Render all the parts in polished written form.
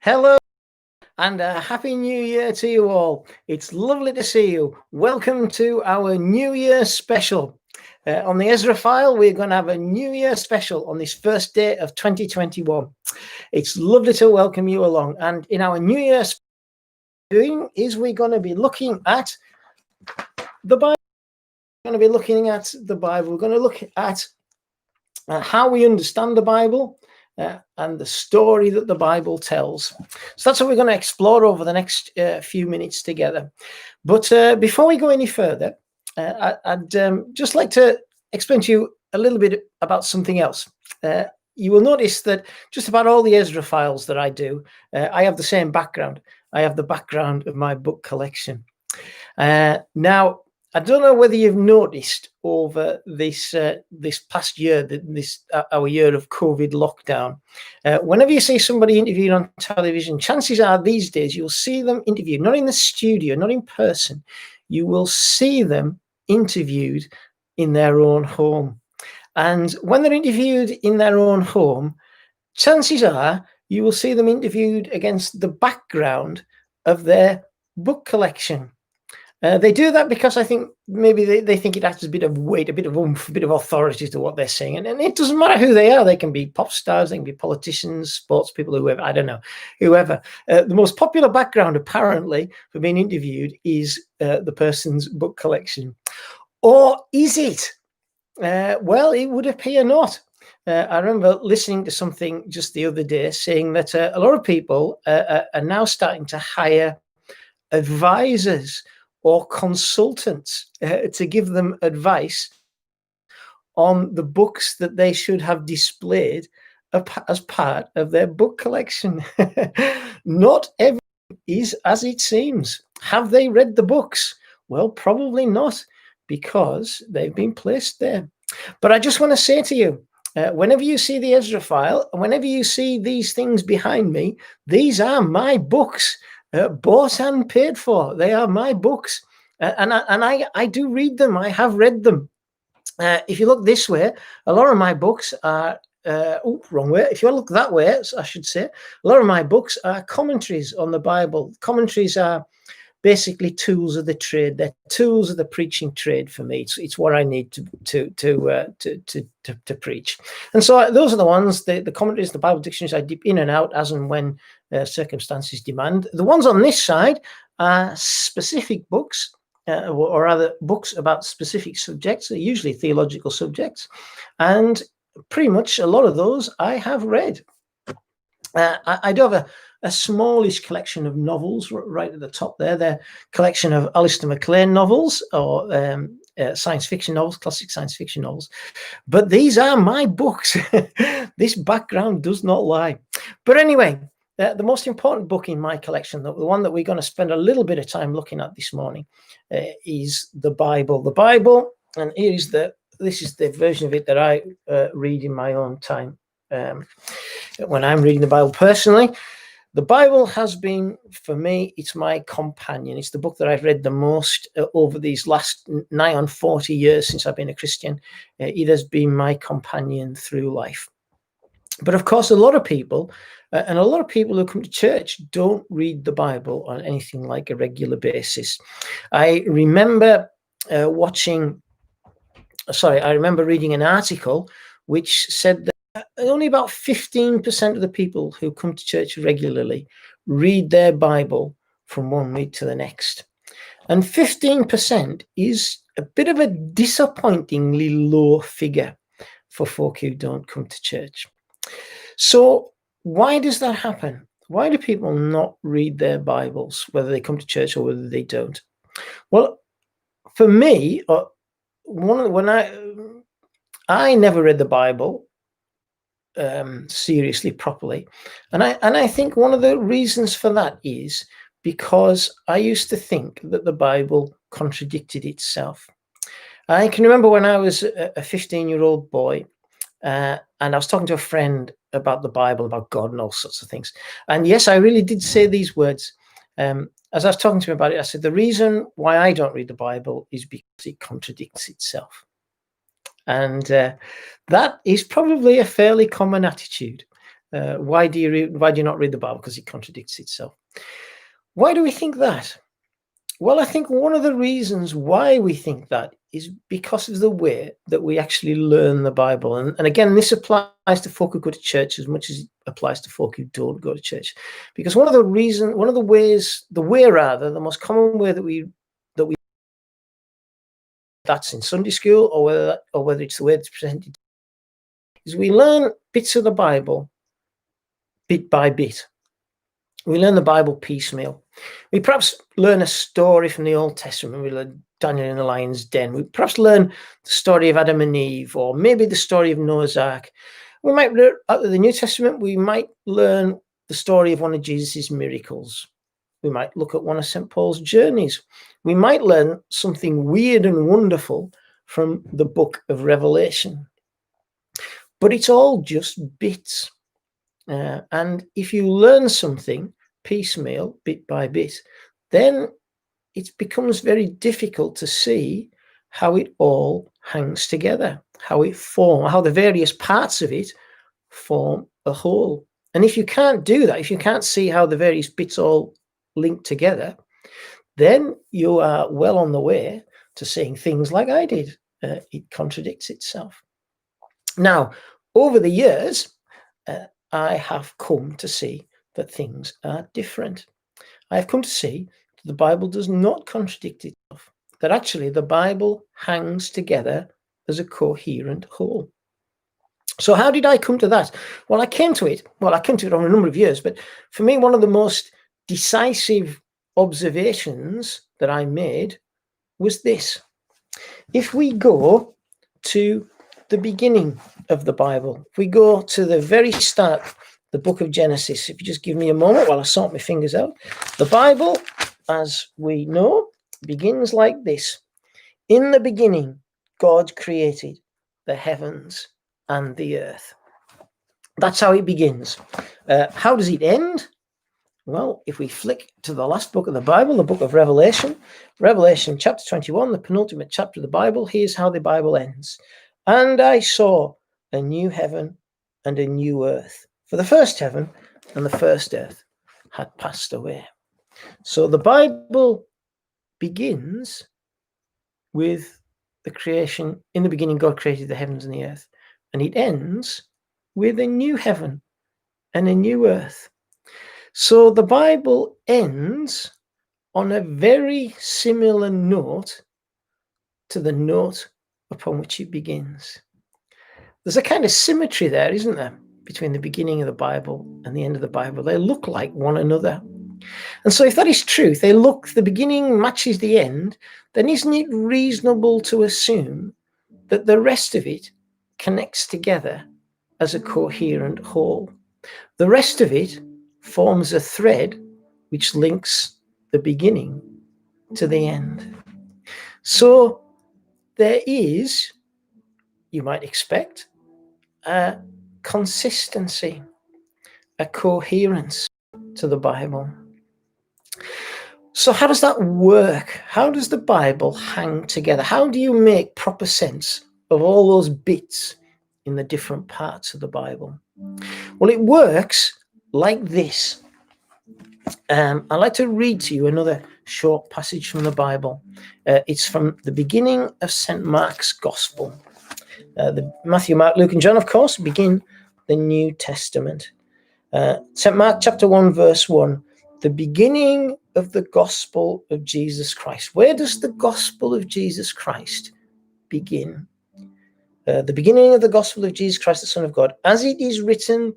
Hello and a happy new year to you all. It's lovely to see you. Welcome to our New Year special. On the Ezra File, we're going to have a New Year special on this first day of 2021. It's lovely to welcome you along. And in our New Year doing is we're going to be looking at the Bible. We're going to be looking at the Bible. We're going to look at how we understand the Bible. And the story that the Bible tells. So that's what we're going to explore over the next few minutes together. But before we go any further, I'd just like to explain to you a little bit about something else. You will notice that just about all the Ezra files that I do, I have the same background. I have the background of my book collection. Now, I don't know whether you've noticed over this past year, our year of COVID lockdown, whenever you see somebody interviewed on television, chances are these days you'll see them interviewed, not in the studio, not in person. You will see them interviewed in their own home. And when they're interviewed in their own home, chances are you will see them interviewed against the background of their book collection. They do that because I think maybe they think it adds a bit of weight, a bit of oomph, a bit of authority to what they're saying. And it doesn't matter who they are. They can be pop stars, they can be politicians, sports people, whoever, I don't know, whoever. The most popular background, apparently, for being interviewed is the person's book collection. Or is it? Well, it would appear not. I remember listening to something just the other day saying that a lot of people are now starting to hire advisors or consultants to give them advice on the books that they should have displayed as part of their book collection. Not everything is as it seems. Have they read the books? Well, probably not, because they've been placed there. But I just want to say to you, whenever you see the Ezra File, and whenever you see these things behind me, these are my books. Bought and paid for. They are my books, and I do read them. I have read them. If you look this way, a lot of my books are wrong way. If you look that way, I should say, a lot of my books are commentaries on the Bible. Commentaries are basically tools of the trade. They're tools of the preaching trade for me. It's what I need to preach. And so those are the ones, the commentaries, the Bible dictionaries I dip in and out as and when circumstances demand. The ones on this side are specific books, or rather books about specific subjects, usually theological subjects. And pretty much a lot of those I have read. I do have a smallish collection of novels right at the top there. They're a collection of Alistair MacLean novels, or science fiction novels, classic science fiction novels. But these are my books. This background does not lie. But anyway, the most important book in my collection, the one that we're going to spend a little bit of time looking at this morning, is the Bible. The Bible, and this is the version of it that I read in my own time. When I'm reading the Bible personally, the Bible has been, for me, it's my companion. It's the book that I've read the most over these last nigh on 40 years since I've been a Christian. It has been my companion through life. But of course, a lot of people who come to church don't read the Bible on anything like a regular basis. I remember reading an article which said that only about 15% of the people who come to church regularly read their Bible from one week to the next. And 15% is a bit of a disappointingly low figure for folk who don't come to church. So why does that happen? Why do people not read their Bibles, whether they come to church or whether they don't? Well, for me, when I never read the Bible seriously, properly, and I think one of the reasons for that is because I used to think that the Bible contradicted itself. I can remember when I was a 15-year-old boy, and I was talking to a friend about the Bible, about God and all sorts of things. And yes, I really did say these words. As I was talking to him about it, I said, the reason why I don't read the Bible is because it contradicts itself. And that is probably a fairly common attitude. Why do you not read the Bible? Because it contradicts itself. Why do we think that? Well, I think one of the reasons why we think that is because of the way that we actually learn the Bible. And again, this applies to folk who go to church as much as it applies to folk who don't go to church. Because the most common way that that's in Sunday school, or whether it's the way it's presented, is we learn bits of the Bible bit by bit. We learn the Bible piecemeal. We perhaps learn a story from the Old Testament. We learn Daniel in the lion's den. We perhaps learn the story of Adam and Eve, or maybe the story of Noah's Ark. We might learn out of the New Testament. We might learn the story of one of Jesus's miracles. We might look at one of St. Paul's journeys. We might learn something weird and wonderful from the book of Revelation. But it's all just bits. And if you learn something piecemeal, bit by bit, then it becomes very difficult to see how it all hangs together, how the various parts of it form a whole. And if you can't do that, if you can't see how the various bits all link together, then you are well on the way to saying things like I did. It contradicts itself. Now, over the years, I have come to see that things are different. I have come to see that the Bible does not contradict itself, that actually the Bible hangs together as a coherent whole. So how did I come to that? Well, I came to it over a number of years, but for me, one of the most decisive observations that I made was this. If we go to the beginning of the Bible, if we go to the very start, the book of Genesis, if you just give me a moment while I sort my fingers out, the Bible, as we know, begins like this. In the beginning, God created the heavens and the earth. That's how it begins. How does it end? Well, if we flick to the last book of the Bible, the book of Revelation, Revelation chapter 21, the penultimate chapter of the Bible, here's how the Bible ends. And I saw a new heaven and a new earth. For the first heaven and the first earth had passed away. So the Bible begins with the creation. In the beginning, God created the heavens and the earth. And it ends with a new heaven and a new earth. So the Bible ends on a very similar note to the note upon which it begins. There's a kind of symmetry there, isn't there, between the beginning of the Bible and the end of the Bible? They look like one another. And so if that is true, the beginning matches the end, then isn't it reasonable to assume that the rest of it connects together as a coherent whole? The rest of it forms a thread which links the beginning to the end. So there is, you might expect, a consistency, a coherence to the Bible. So how does that work? How does the Bible hang together? How do you make proper sense of all those bits in the different parts of the Bible? Well, it works like this. I'd like to read to you another short passage from the Bible. It's from the beginning of St. Mark's Gospel. Matthew, Mark, Luke, and John, of course, begin the New Testament. St. Mark chapter 1, verse 1, the beginning of the gospel of Jesus Christ. Where does the gospel of Jesus Christ begin? The beginning of the gospel of Jesus Christ, the Son of God, as it is written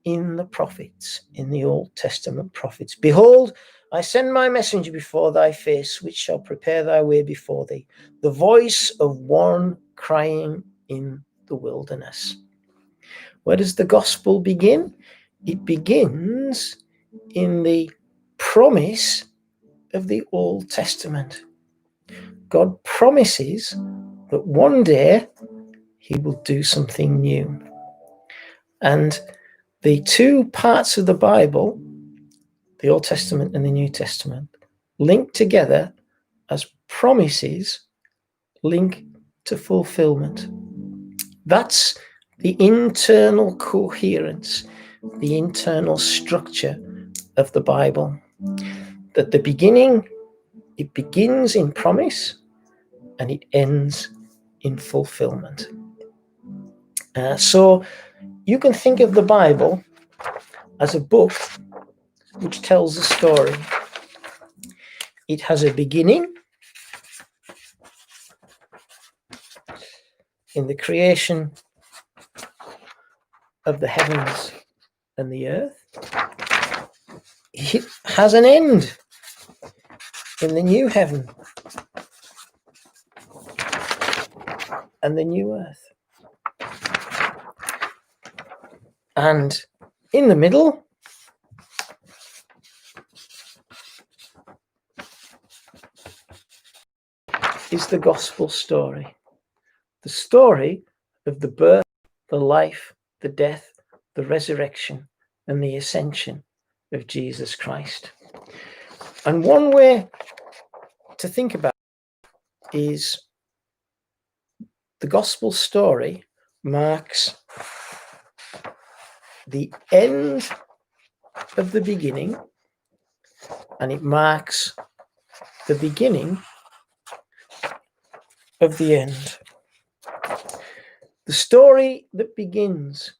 in the prophets, in the Old Testament prophets. Behold, I send my messenger before thy face, which shall prepare thy way before thee. The voice of one crying in the wilderness. Where does the gospel begin? It begins in the promise of the Old Testament. God promises that one day he will do something new. And the two parts of the Bible, the Old Testament and the New Testament, link together as promises link to fulfillment. That's the internal coherence the internal structure of the Bible. That the beginning, it begins in promise and it ends in fulfillment. So you can think of the Bible as a book which tells a story. It has a beginning in the creation of the heavens and the earth. It has an end in the new heaven and the new earth. And in the middle, is the gospel story. The story of the birth, the life, the death, the resurrection, and the ascension of Jesus Christ. And one way to think about it is the gospel story marks the end of the beginning, and it marks the beginning of the end. The story that begins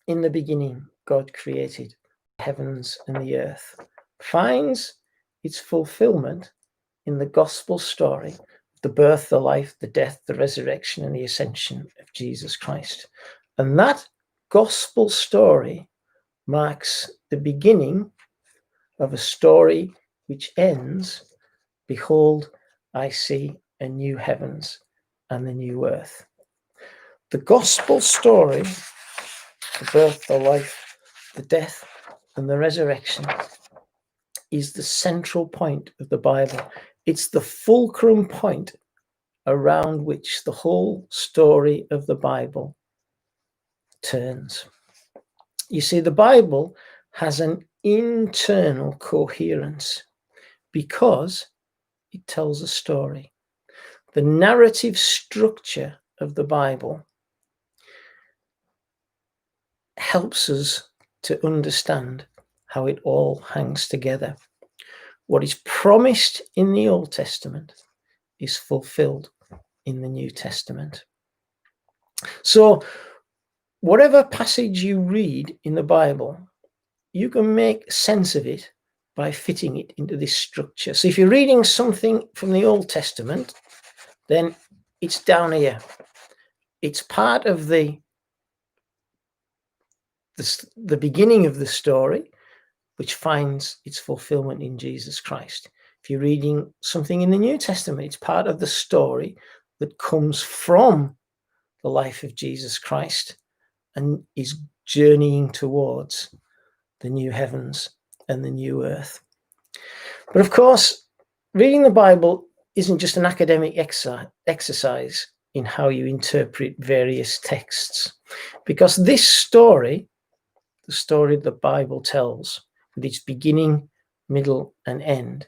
in the beginning, God created the heavens and the earth, finds its fulfillment in the gospel story, the birth, the life, the death, the resurrection, and the ascension of Jesus Christ. And that gospel story marks the beginning of a story which ends, behold, I see a new heavens and the new earth. The gospel story, the birth, the life, the death, and the resurrection, is the central point of the Bible. It's the fulcrum point around which the whole story of the Bible turns. You see, the Bible has an internal coherence because it tells a story. The narrative structure of the Bible helps us to understand how it all hangs together. What is promised in the Old Testament is fulfilled in the New Testament. So, whatever passage you read in the Bible, you can make sense of it by fitting it into this structure. So if you're reading something from the Old Testament, then it's down here. It's part of the beginning of the story, which finds its fulfillment in Jesus Christ. If you're reading something in the New Testament, it's part of the story that comes from the life of Jesus Christ and is journeying towards the new heavens and the new earth. But of course, reading the Bible isn't just an academic exercise in how you interpret various texts, because this story, the story the Bible tells, with its beginning, middle, and end,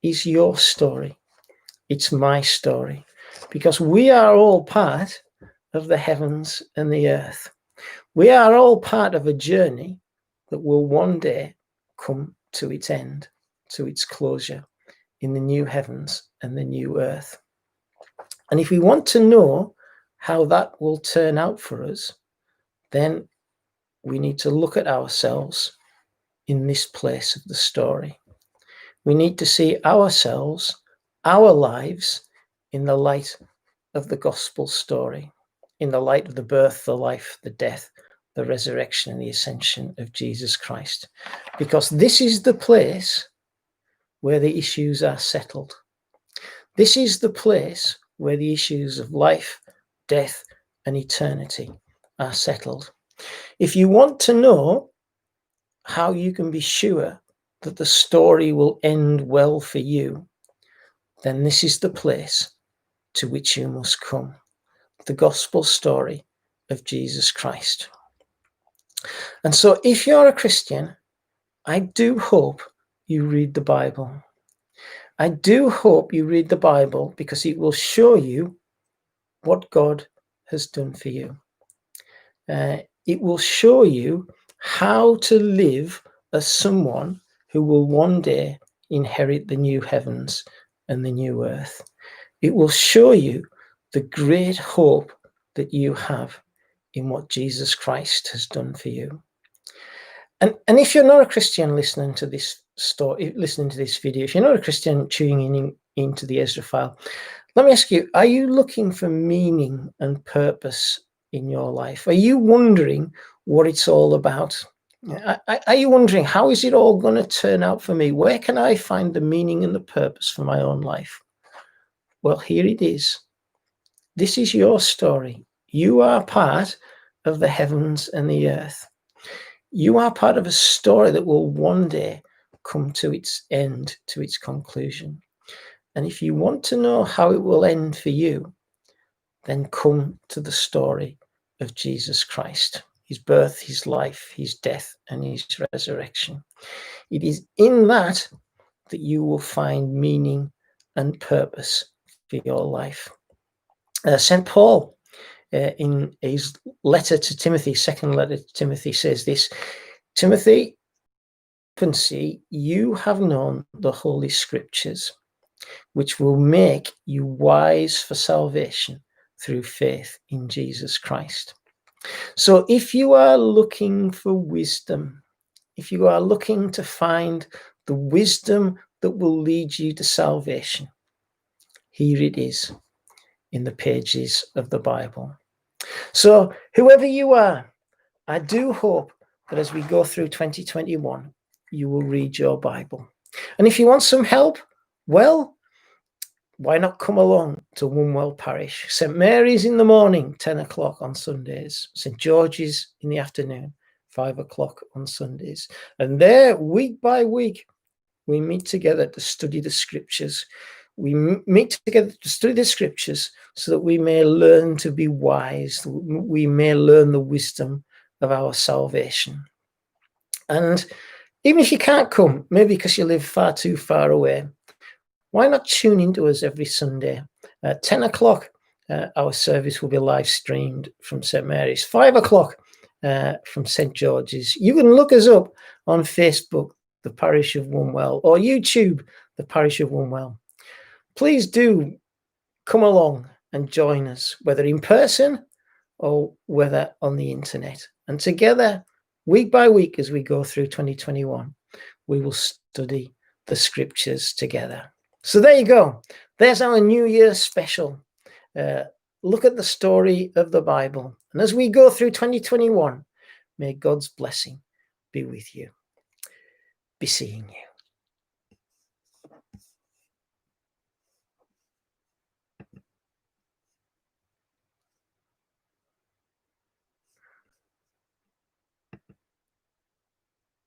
is your story. It's my story, because we are all part of the heavens and the earth. We are all part of a journey that will one day come to its end, to its closure in the new heavens and the new earth. And if we want to know how that will turn out for us, then we need to look at ourselves in this place of the story. We need to see ourselves, our lives, in the light of the gospel story, in the light of the birth, the life, the death, the resurrection, and the ascension of Jesus Christ. Because this is the place where the issues are settled. This is the place where the issues of life, death, and eternity are settled. If you want to know how you can be sure that the story will end well for you, then this is the place to which you must come, the gospel story of Jesus Christ. And so if you're a Christian, I do hope you read the Bible. I do hope you read the Bible because it will show you what God has done for you. It will show you how to live as someone who will one day inherit the new heavens and the new earth. It will show you the great hope that you have in what Jesus Christ has done for you. And if you're not a Christian listening to this story, listening to this video, if you're not a Christian tuning into the Ezra File, let me ask you, are you looking for meaning and purpose in your life? Are you wondering what it's all about? Are you wondering, how is it all going to turn out for me? Where can I find the meaning and the purpose for my own life? Well, here it is. This is your story. You are part of the heavens and the earth. You are part of a story that will one day come to its end, to its conclusion. And if you want to know how it will end for you, then come to the story of Jesus Christ, his birth, his life, his death, and his resurrection. It is in that that you will find meaning and purpose for your life. St. Paul, in his letter to Timothy, second letter to Timothy, says this: Timothy, you have known the Holy Scriptures, which will make you wise for salvation through faith in Jesus Christ. So if you are looking for wisdom, if you are looking to find the wisdom that will lead you to salvation, here it is in the pages of the Bible. So whoever you are, I do hope that as we go through 2021, you will read your Bible. And if you want some help, well, why not come along to Wombwell Parish? St. Mary's in the morning, 10 o'clock on Sundays. St. George's in the afternoon, 5 o'clock on Sundays. And there, week by week, we meet together to study the Scriptures. We meet together to study the Scriptures so that we may learn to be wise. We may learn the wisdom of our salvation. And even if you can't come, maybe because you live far too far away, why not tune into us every Sunday? At 10 o'clock, our service will be live streamed from St. Mary's. 5 o'clock from St. George's. You can look us up on Facebook, the Parish of Wombwell, or YouTube, the Parish of Wombwell. Please do come along and join us, whether in person or whether on the internet. And together, week by week, as we go through 2021, we will study the Scriptures together. So there you go. There's our New Year special. Look at the story of the Bible. And as we go through 2021, may God's blessing be with you. Be seeing you.